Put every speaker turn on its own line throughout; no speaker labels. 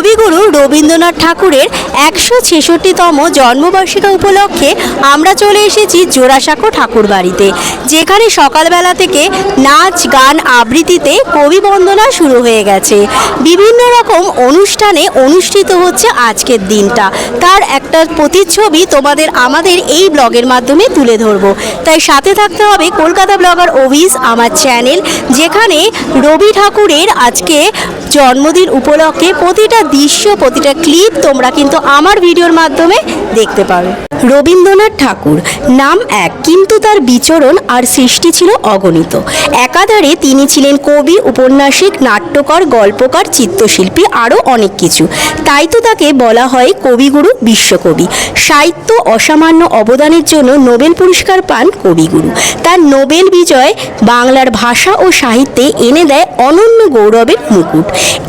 কবিগুরু রবীন্দ্রনাথ ঠাকুরের ১৬৬তম জন্মবার্ষিকী উপলক্ষে আমরা চলে এসেছি জোড়াসাঁকো ঠাকুর বাড়িতে, যেখানে সকালবেলা থেকে নাচ গান আবৃত্তিতে কবি বন্দনা শুরু হয়ে গেছে। বিভিন্ন রকম অনুষ্ঠানে অনুষ্ঠিত হচ্ছে আজকের দিনটা, তার একটা প্রতিচ্ছবি তোমাদের আমাদের এই ব্লগের মাধ্যমে তুলে ধরবো। তাই সাথে থাকতে হবে কলকাতা ব্লগার অভিস আমার চ্যানেল, যেখানে রবি ঠাকুরের আজকে জন্মদিন উপলক্ষে প্রতিটা দৃশ্য প্রতিটা ক্লিপ তোমরা কিন্তু আমার ভিডিওর মাধ্যমে দেখতে পাবে। রবীন্দ্রনাথ ঠাকুর নাম এক, কিন্তু তার বিচরণ আর সৃষ্টি ছিল অগণিত। একাধারে তিনি ছিলেন কবি, উপন্যাসিক, নাট্যকার, গল্পকার, চিত্রশিল্পী, আরও অনেক কিছু। তাই তো তাকে বলা হয় কবিগুরু, বিশ্বকবি। সাহিত্য অসামান্য অবদানের জন্য নোবেল পুরস্কার পান কবিগুরু। তার নোবেল বিজয় বাংলার ভাষা ও সাহিত্যে এনে দেয় অনন্য গৌরবের মুকুট।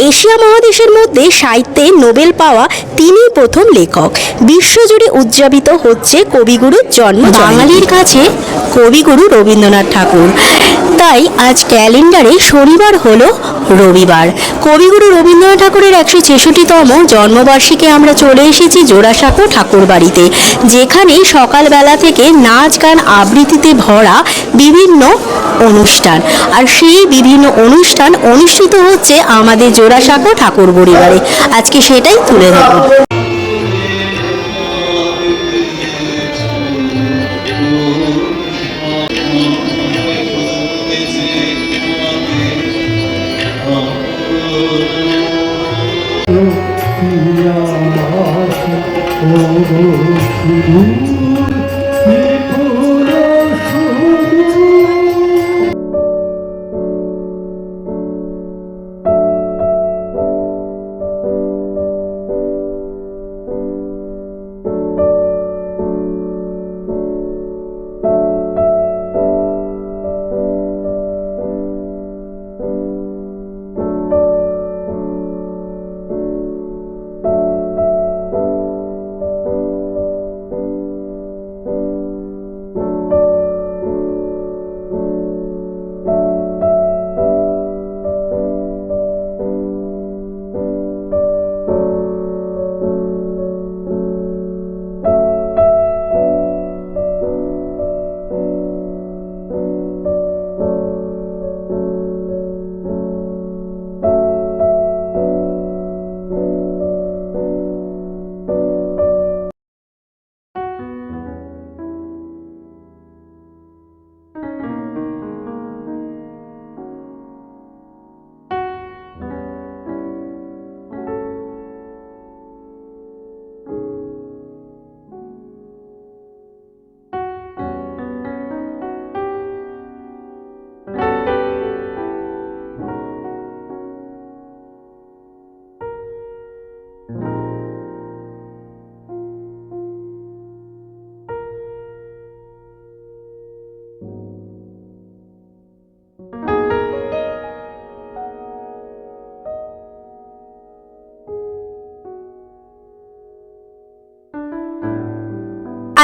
এশিয়া মহাদেশের মধ্যে সাহিত্যে নোবেল পাওয়া তিনিই প্রথম লেখক। বিশ্বজুড়ে উদযাপিত হচ্ছে কবিগুরুর জন্ম। বাঙালির কাছে কবিগুরু রবীন্দ্রনাথ ঠাকুর, তাই আজ ক্যালেন্ডারে শনিবার হলো রবিবার। কবিগুরু রবীন্দ্রনাথ ঠাকুরের ১৬৬তম জন্মবার্ষিকী আমরা চলে এসেছি জোড়াসাঁকো ঠাকুর বাড়িতে, যেখানে সকালবেলা থেকে নাচ গান আবৃত্তিতে ভরা বিভিন্ন অনুষ্ঠান, আর সেই বিভিন্ন অনুষ্ঠান অনুষ্ঠিত হচ্ছে আমাদের জোড়াসাঁকো ঠাকুর পরিবারে। আজকে সেটাই তুলে ধরব।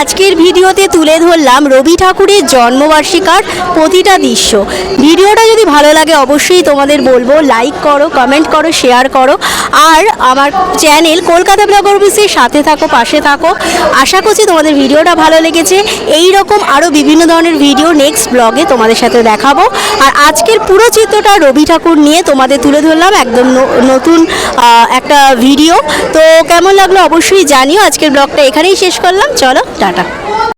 আজকের ভিডিওতে তুলে ধরলাম রবি ঠাকুরের জন্মবার্ষিকার প্রতিটা দৃশ্য। ভিডিওটা যদি ভালো লাগে অবশ্যই তোমাদের বলবো লাইক করো, কমেন্ট করো, শেয়ার করো, আর আমার চ্যানেল কলকাতা ব্লগার অফিসের সাথে থাকো, পাশে থাকো। আশা করছি তোমাদের ভিডিওটা ভালো লেগেছে। এই রকম আরও বিভিন্ন ধরনের ভিডিও নেক্সট ব্লগে তোমাদের সাথে দেখাবো। আর আজকের পুরো চিত্রটা রবি ঠাকুর নিয়ে তোমাদের তুলে ধরলাম, একদম নতুন একটা ভিডিও। তো কেমন লাগলো অবশ্যই জানিও। আজকের ব্লগটা এখানেই শেষ করলাম, চলো টাটা।